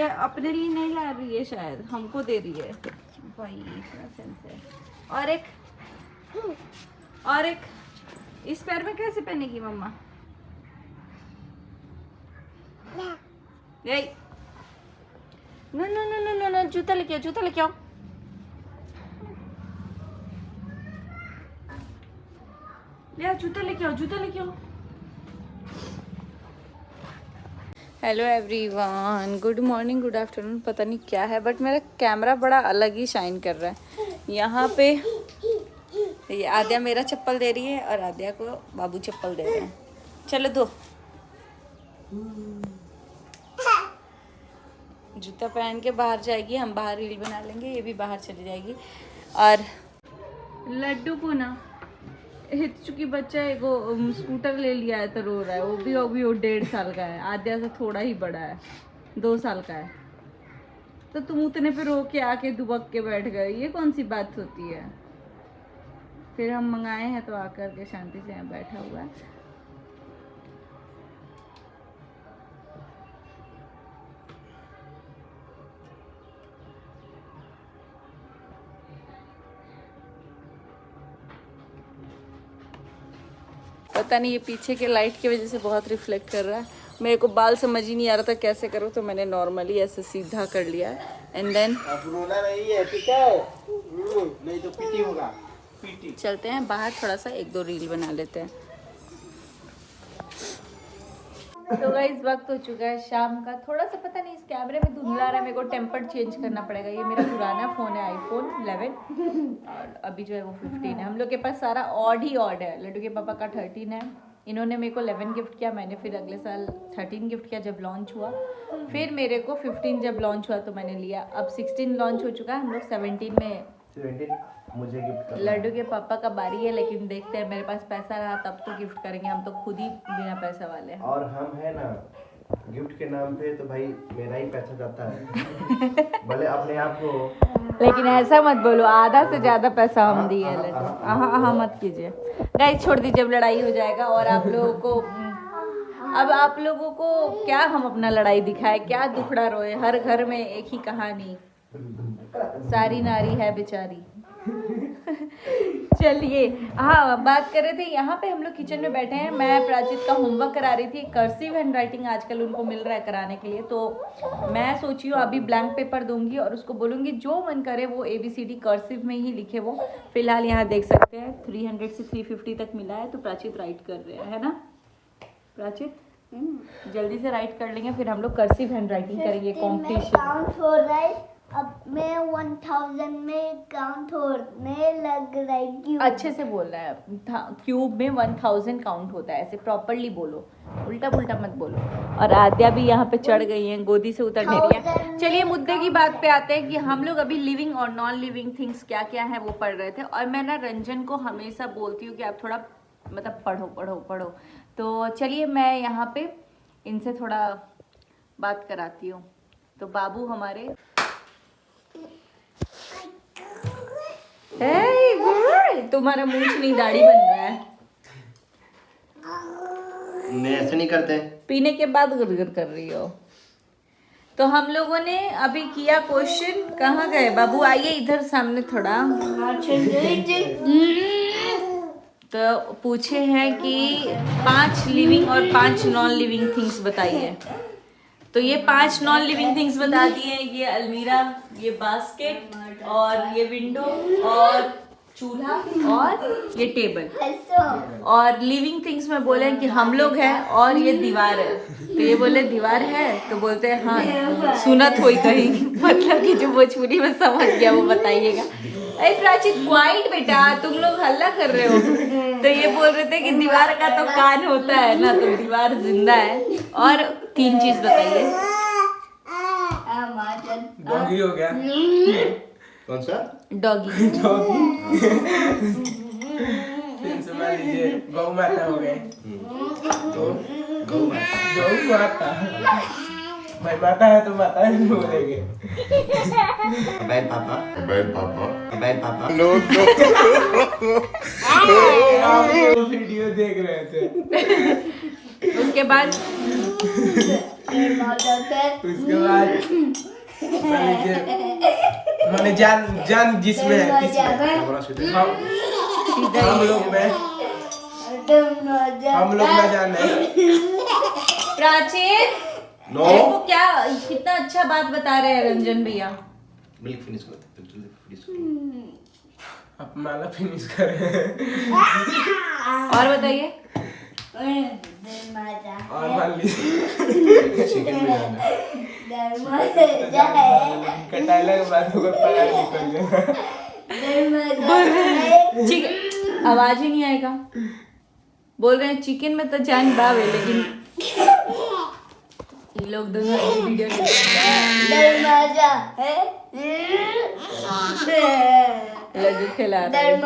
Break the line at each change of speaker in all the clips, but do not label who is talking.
अपने लिए नहीं ला रही है, शायद हमको दे रही है भाई, इतना सेंस है। और एक इस पैर में कैसे पहनेगी मम्मा? यही no no no no no no, जूता लेके आओ, जूता लेके आओ। ले आओ जूता लेके आओ, जूता लेके आओ। Hello everyone, good morning, good afternoon, पता नहीं क्या है बट मेरा कैमरा बड़ा अलग ही शाइन कर रहा है। यहाँ पे ये आद्या मेरा चप्पल दे रही है और आद्या को बाबू चप्पल दे रहे हैं। चलो दो। जूता पहन के बाहर जाएगी, हम बाहर रील बना लेंगे, ये भी बाहर चली जाएगी। और लड्डू को ना चूंकि बच्चा एक स्कूटर ले लिया है तो रो रहा है। वो भी 1.5 साल का है, आद्या से थोड़ा ही बड़ा है, 2 साल का है। तो तुम उतने पे रो के आके दुबक के बैठ गए, ये कौन सी बात होती है? फिर हम मंगाए हैं तो आकर के शांति से यहाँ बैठा हुआ है। पता नहीं ये पीछे के लाइट की वजह से बहुत रिफ्लेक्ट कर रहा है। मेरे को बाल समझ ही नहीं आ रहा था कैसे करूँ, तो मैंने नॉर्मली ऐसे सीधा कर लिया है। एंड देन
रोना नहीं है, ठीक है? नहीं तो पीटी होगा, पीटी।
चलते हैं बाहर, थोड़ा सा 1-2 रील बना लेते हैं। तो गाइस वक्त हो चुका है शाम का। थोड़ा सा पता नहीं इस कैमरे में धुंधला रहा है, मेरे को टेम्पर चेंज करना पड़ेगा। ये मेरा पुराना फ़ोन है, iPhone 11 और अभी जो है वो 15 है। हम लोग के पास सारा ऑड ही ऑड है। लड्डू के पापा का 13 है, इन्होंने मेरे को 11 गिफ्ट किया, मैंने फिर अगले साल 13 गिफ्ट किया जब लॉन्च हुआ। फिर मेरे को 15 जब लॉन्च हुआ तो मैंने लिया। अब 16 लॉन्च हो चुका है, हम लोग 17 में
मुझे गिफ्ट करना।
लड्डू के पापा का बारी है, लेकिन देखते हैं मेरे पास पैसा रहा तब तो गिफ्ट करेंगे। हम तो खुद ही बिना पैसा वाले हैं।
और हम है ना गिफ्ट के नाम पे तो भाई मेरा ही पैसा जाता है भले अपने आप को,
लेकिन ऐसा मत बोलो, आधा से ज्यादा पैसा हम दिए लड्डू। हाँ मत कीजिए गाइस, छोड़ दीजिए, जब लड़ाई हो जाएगा। और आप लोगों को अब आप लोगों को क्या हम अपना लड़ाई दिखाए, क्या दुखड़ा रोए। हर घर में एक ही कहानी, सारी नारी है बेचारी। चलिए, हाँ बात कर रहे थे, यहाँ पे हम लोग किचन में बैठे हैं। मैं प्राचित का होमवर्क करा रही थी। कर्सिव हैंड राइटिंग आजकल उनको मिल रहा है कराने के लिए, तो मैं सोची हूँ अभी ब्लैंक पेपर दूंगी और उसको बोलूँगी जो मन करे वो ABCD कर्सिव में ही लिखे। वो फिलहाल यहाँ देख सकते हैं 300 से 350 तक मिला है, तो प्राचित राइट कर रहे हैं, है ना प्राचित? जल्दी से राइट कर लेंगे, फिर हम लोग कर्सिव हैंड राइटिंग करेंगे कॉम्पिटिशन।
अब मैं 1000 में काउंट होने लग रही हूँ।
अच्छे से बोल रहा है, क्यूब में 1000 काउंट होता है, ऐसे प्रॉपरली बोलो, उल्टा पुल्टा मत बोलो। और आद्या भी यहाँ पे चढ़ गई हैं, गोदी से उतर नहीं रही है। चलिए मुद्दे की बात पे आते हैं कि हम लोग अभी लिविंग और नॉन लिविंग थिंग्स क्या क्या है वो पढ़ रहे थे। और मैं ना रंजन को हमेशा बोलती हूँ कि आप थोड़ा मतलब पढ़ो पढ़ो पढ़ो। तो चलिए मैं यहाँ पे इनसे थोड़ा बात कराती हूँ। तो बाबू हमारे तुम्हारा मूंछ नहीं दाढ़ी बन रहा है।
नहीं ऐसे नहीं करते,
पीने के बाद गुरगुर कर रही हो। तो हम लोगों ने अभी किया क्वेश्चन, कहाँ गए बाबू? आइए इधर सामने थोड़ा। तो पूछे हैं कि 5 लिविंग और 5 नॉन लिविंग थिंग्स बताइए। तो ये 5 नॉन लिविंग थिंग्स बता दिए, ये अलमीरा, ये बास्केट और ये विंडो और चूल्हा और ये टेबल। और लिविंग थिंग्स में बोले कि हम लोग हैं और ये दीवार है। तो ये बोले दीवार है, तो बोलते हैं हाँ सुनत होई कहीं, मतलब कि जो भोजपुरी में समझ गया वो बताइएगा। अरे प्राचित क्वाइट बेटा, तुम लोग हल्ला कर रहे हो। तो ये बोल रहे थे कि दीवार का तो कान होता है ना, तो दीवार जिंदा है। और 3 चीज बताइए।
डॉगी हो गया।
कौन सा
डॉगी?
लीजिए गौ माता हो गए।
तो गौ
माता भाई माता है तो माता है बोलेंगे।
बैल पापा, बैल पापा, बैल पापा।
वीडियो देख रहे थे।
उसके बाद
उसके बाद मैंने जान जिसमें है किसमें हम लोग ना जाने।
प्राचीन
नो
देखो क्या कितना अच्छा बात बता रहे हैं रंजन भैया।
मिल्क फिनिश करो, जल्दी फिनिश करो।
अब माला फिनिश करें
और बताइए।
और मान लीजिए
चिकन में जाना
कटाइला के बाद होगा पता निकल जाएगा।
चिकन आवाज ही नहीं आएगा। बोल रहे हैं चिकन में तो जान बाव है, लेकिन ये लोग दोनों वीडियो लड्डू खिला रहे हैं।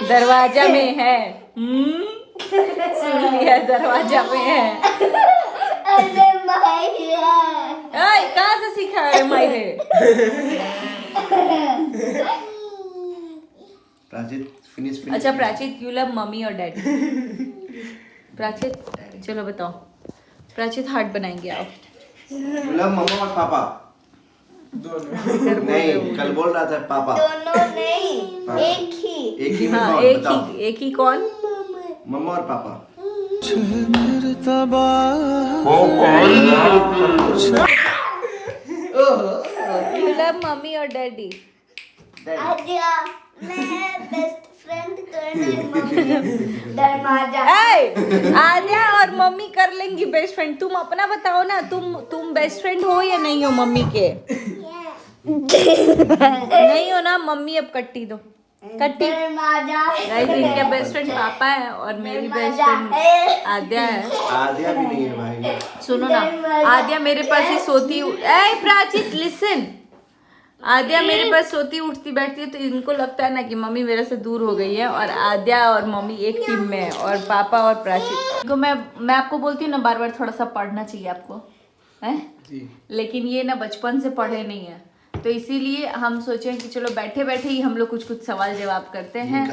दरवाजा में है। सुन लिया, दरवाजा में है। कहाँ से सीखा है मायरे?
प्राचित फिनिश
अच्छा प्राचित, यू लव मम्मी और डैडी। प्राचित चलो बताओ। प्राचित हार्ट बनाएंगे आप।
बोला मम्मा और पापा
दोनों
नहीं, कल बोल रहा था पापा।
दोनों नहीं, एक ही
में
हाँ
कौन बताओ?
एक ही कौन?
मम्मा और पापा।
यू लव मम्मी और डैडी।
आद्या मैं बेस्ट फ्रेंड तो दरवाजा।
आद्या और मम्मी कर लेंगी बेस्ट फ्रेंड। तुम अपना बताओ ना, तुम बेस्ट फ्रेंड हो या नहीं हो मम्मी के? नहीं हो ना? मम्मी अब कट्टी दो, कट्टी। गाइस इनके बेस्ट फ्रेंड पापा है और मेरी बेस्ट फ्रेंड आद्या है।
आद्या भी नहीं है भाई।
सुनो ना, आद्या मेरे पास ही सोती। ए प्राचित लिसन, आद्या मेरे पास सोती उठती बैठती है, तो इनको लगता है ना कि मम्मी मेरे से दूर हो गई है। और आद्या और मम्मी एक टीम में है, और पापा और प्राचित को मैं आपको बोलती हूँ ना बार बार थोड़ा सा पढ़ना चाहिए आपको, है? लेकिन ये ना बचपन से पढ़े नहीं है, तो इसीलिए हम सोचे कि चलो बैठे बैठे ही हम लोग कुछ सवाल जवाब करते हैं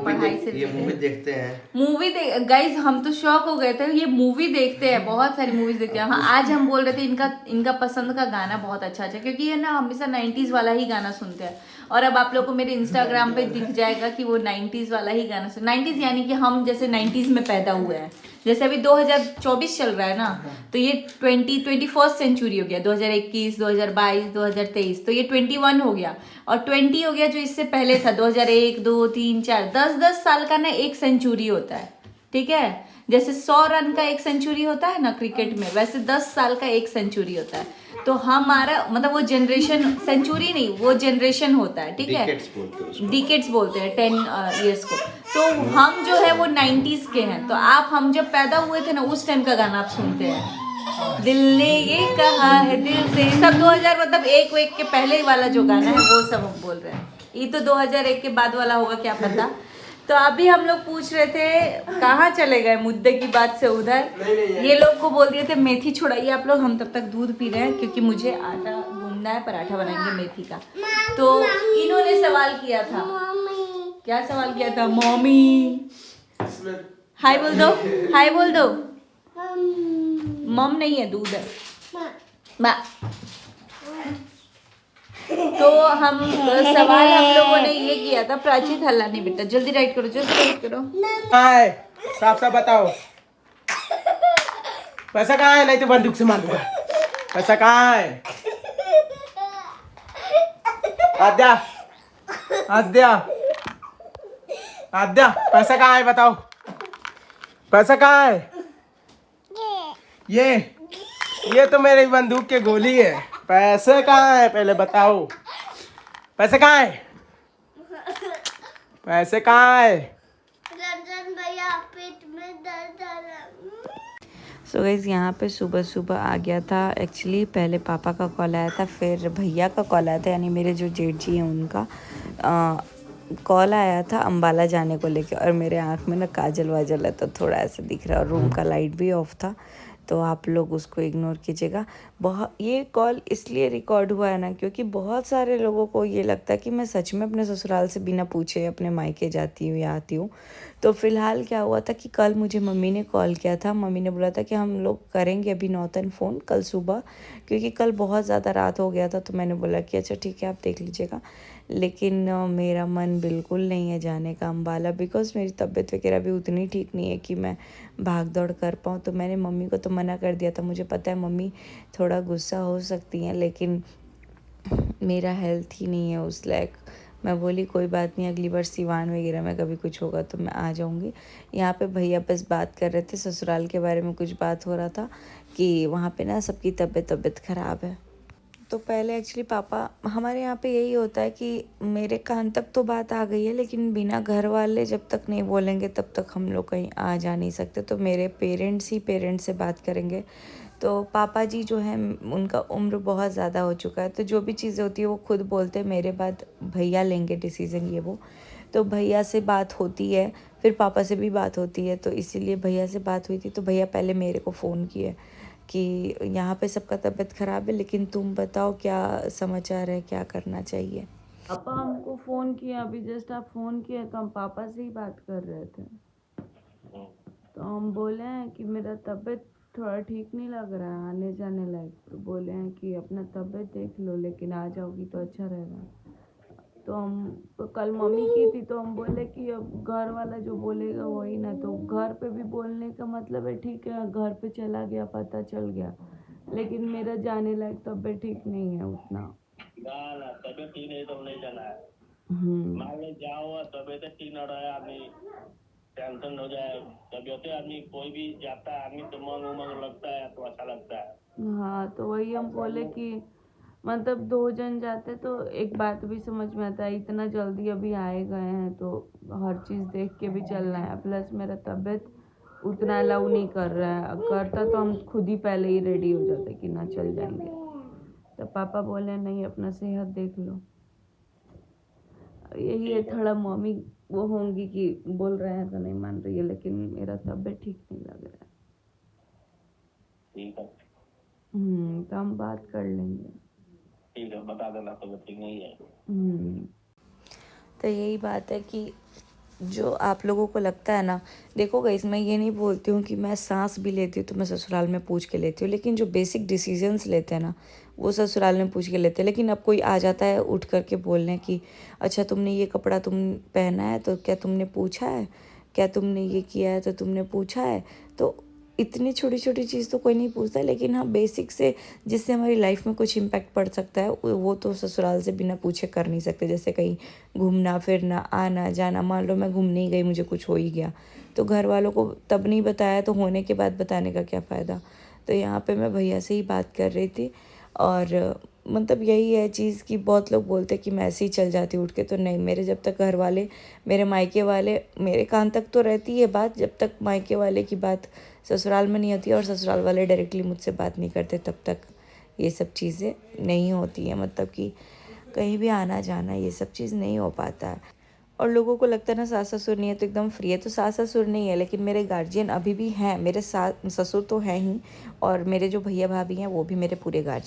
पढ़ाई से।
ये मूवी देखते हैं।
मूवी गाइज हम तो शौक हो गए थे, ये मूवी देखते हैं, बहुत सारी मूवीज देखते हैं। हाँ आज हम बोल रहे थे इनका पसंद का गाना बहुत अच्छा है, क्योंकि ये ना हमेशा 90s वाला ही गाना सुनते हैं। और अब आप लोग को मेरे इंस्टाग्राम पे दिख जाएगा कि वो 90s वाला ही गाना सुन। 90s यानी कि हम जैसे 90s में पैदा हुए हैं। जैसे अभी 2024 चल रहा है ना, तो ये 21st सेंचुरी हो गया। 2021, 2022, 2023, तो ये 21 हो गया। और 20 हो गया जो इससे पहले था, 2001, 2, 3, 4, 10 साल का ना एक सेंचुरी होता है, ठीक है? जैसे 100 रन का एक सेंचुरी होता है ना क्रिकेट में, वैसे 10 साल का एक सेंचुरी होता है। तो हमारा मतलब वो जनरेशन, सेंचुरी नहीं, वो जनरेशन होता है, ठीक है? डिकेट्स बोलते हैं 10 इयर्स को। तो हम जो है वो 90s के हैं। तो हम जब पैदा हुए थे ना, उस टाइम का गाना आप सुनते हैं। दिल ने ये कहा है दिल से, सब 2000 मतलब एक के पहले वाला जो गाना है वो सब हम बोल रहे हैं। ये तो 2001 के बाद वाला होगा, क्या पता। तो अभी हम लोग पूछ रहे थे कहाँ चले गए मुद्दे की बात से उधर। ये लोग को बोल दिए थे मेथी छुड़ाइए आप लोग, हम तब तक दूध पी रहे हैं, क्योंकि मुझे आटा गूंदना है, पराठा बनाएंगे मेथी का। तो इन्होंने सवाल किया था, क्या सवाल किया था? मम्मी हाय बोल दो, हाय बोल दो। मम नहीं है, दूध है। तो हम सवाल हम लोगों ने ये किया था। प्राचीत हल्ला नहीं बेटा, जल्दी राइट करो, जल्दी राइट करो।
हाय साफ साफ बताओ, पैसा कहाँ है? नहीं तो बंदूक से मार दूंगा। पैसा कहाँ है? आद्या आद्या आद्या पैसा कहाँ है बताओ? पैसा कहाँ है? ये तो मेरी बंदूक की गोली है। पैसे कहाँ है पहले बताओ? पैसे कहाँ है? पैसे कहाँ है?
रंजन भैया पेट में दर्द आ रहा।
सो गाइस यहाँ पे सुबह सुबह आ गया था। एक्चुअली पहले पापा का कॉल आया था, फिर भैया का कॉल आया था, यानी मेरे जो जेठ जी हैं उनका कॉल आया था अम्बाला जाने को लेके। और मेरे आँख में ना काजल वाजल है, तो थोड़ा ऐसा दिख रहा है, और रूम का लाइट भी ऑफ था, तो आप लोग उसको इग्नोर कीजिएगा। ये कॉल इसलिए रिकॉर्ड हुआ है ना, क्योंकि बहुत सारे लोगों को ये लगता है कि मैं सच में अपने ससुराल से बिना पूछे अपने मायके जाती हूँ या आती हूँ। तो फ़िलहाल क्या हुआ था कि कल मुझे मम्मी ने कॉल किया था। मम्मी ने बोला था कि हम लोग करेंगे अभी नौतन फ़ोन कल सुबह, क्योंकि कल बहुत ज़्यादा रात हो गया था। तो मैंने बोला कि अच्छा ठीक है, आप देख लीजिएगा। लेकिन मेरा मन बिल्कुल नहीं है जाने का अम्बाला, बिकॉज़ मेरी तबीयत वगैरह भी उतनी ठीक नहीं है कि मैं भाग दौड़ कर पाऊँ। तो मैंने मम्मी को तो मना कर दिया था। मुझे पता है मम्मी थोड़ा गुस्सा हो सकती हैं, लेकिन मेरा हेल्थ ही नहीं है उस लायक। मैं बोली कोई बात नहीं, अगली बार सिवान वगैरह में कभी कुछ होगा तो मैं आ जाऊँगी। यहाँ पे भैया बस बात कर रहे थे, ससुराल के बारे में कुछ बात हो रहा था कि वहाँ पे ना सबकी तबीयत ख़राब है। तो पहले एक्चुअली पापा, हमारे यहाँ पे यही होता है कि मेरे कान तक तो बात आ गई है, लेकिन बिना घर वाले जब तक नहीं बोलेंगे तब तक हम लोग कहीं आ जा नहीं सकते। तो मेरे पेरेंट्स ही पेरेंट्स से बात करेंगे। तो पापा जी जो हैं उनका उम्र बहुत ज़्यादा हो चुका है, तो जो भी चीज़ें होती है वो खुद बोलते हैं, मेरे बाद भैया लेंगे डिसीज़न ये वो। तो भैया से बात होती है, फिर पापा से भी बात होती है। तो इसीलिए भैया से बात हुई थी, तो भैया पहले मेरे को फ़ोन किए कि यहाँ पे सबका तबीयत ख़राब है, लेकिन तुम बताओ क्या समाचार है, क्या करना चाहिए। पापा हमको फ़ोन किया, अभी जस्ट आप फ़ोन किए तो हम पापा से ही बात कर रहे थे। तो हम बोले हैं कि मेरा तबीयत थोड़ा ठीक नहीं लग रहा है आने जाने लायक। तो बोले हैं कि अपना तबीयत देख लो, लेकिन आ जाओगी तो अच्छा रहेगा। तो हम तो कल मम्मी की थी, तो हम बोले कि अब घर वाला जो बोलेगा वही ना। तो घर पे भी बोलने का मतलब है ठीक है, घर पे चला गया, पता चल गया, लेकिन मेरा जाने लायक तबीयत ठीक नहीं है उतना।
ना तबीयत ठीक नहीं तो नहीं जाना है। मान लो जाओ, तबीयत ठीक न रहे, आदमी टेंशन हो जाए। तबीयत आदमी कोई भी जाता है आदमी तो मन उमंग लगता है, तो अच्छा लगता है।
हाँ, तो वही हम बोले कि मतलब 2 जन जाते तो एक बात भी समझ में आता है, इतना जल्दी अभी आए गए हैं तो हर चीज़ देख के भी चलना है। प्लस मेरा तबीयत उतना अलाउ नहीं कर रहा है, करता तो हम खुद ही पहले ही रेडी हो जाते कि ना चल जाएंगे। तो पापा बोले नहीं, अपना सेहत देख लो। यही है, थोड़ा मम्मी वो होंगी कि बोल रहे हैं तो नहीं मान रही है, लेकिन मेरा तबीयत ठीक नहीं लग रहा है।
ठीक है,
तो हम बात कर लेंगे।
ठीक है, बता देना तबीयत ठीक नहीं है।
तो यही बात है कि जो आप लोगों को लगता है ना, देखो गाइस, मैं ये नहीं बोलती हूँ कि मैं सांस भी लेती हूँ तो मैं ससुराल में पूछ के लेती हूँ, लेकिन जो बेसिक डिसीजंस लेते हैं ना वो ससुराल में पूछ के लेते हैं। लेकिन अब कोई आ जाता है उठ करके बोलने की अच्छा तुमने ये कपड़ा तुम पहना है तो क्या तुमने पूछा है, क्या तुमने ये किया है तो तुमने पूछा है। तो इतनी छोटी छोटी चीज़ तो कोई नहीं पूछता, लेकिन हाँ बेसिक से जिससे हमारी लाइफ में कुछ इम्पैक्ट पड़ सकता है वो तो ससुराल से बिना पूछे कर नहीं सकते। जैसे कहीं घूमना फिरना, आना जाना, मान लो मैं घूमने ही गई, मुझे कुछ हो ही गया तो घर वालों को तब नहीं बताया तो होने के बाद बताने का क्या फ़ायदा। तो यहाँ पे मैं भैया से ही बात कर रही थी, और मतलब यही है चीज़ कि बहुत लोग बोलते हैं कि मैं ऐसे ही चल जाती उठ के, तो नहीं, मेरे जब तक घर वाले, मेरे मायके वाले, मेरे कान तक तो रहती है बात जब तक मायके वाले की बात ससुराल में नहीं होती और ससुराल वाले डायरेक्टली मुझसे बात नहीं करते तब तक ये सब चीज़ें नहीं होती हैं। मतलब कि कहीं भी आना जाना ये सब चीज़ नहीं हो पाता है। और लोगों को लगता है ना सास ससुर नहीं है तो एकदम फ्री है, तो सास ससुर नहीं है, लेकिन मेरे गार्जियन अभी भी हैं। मेरे सास ससुर तो हैं ही, और मेरे जो भैया भाभी हैं वो भी मेरे पूरे गार्जियन।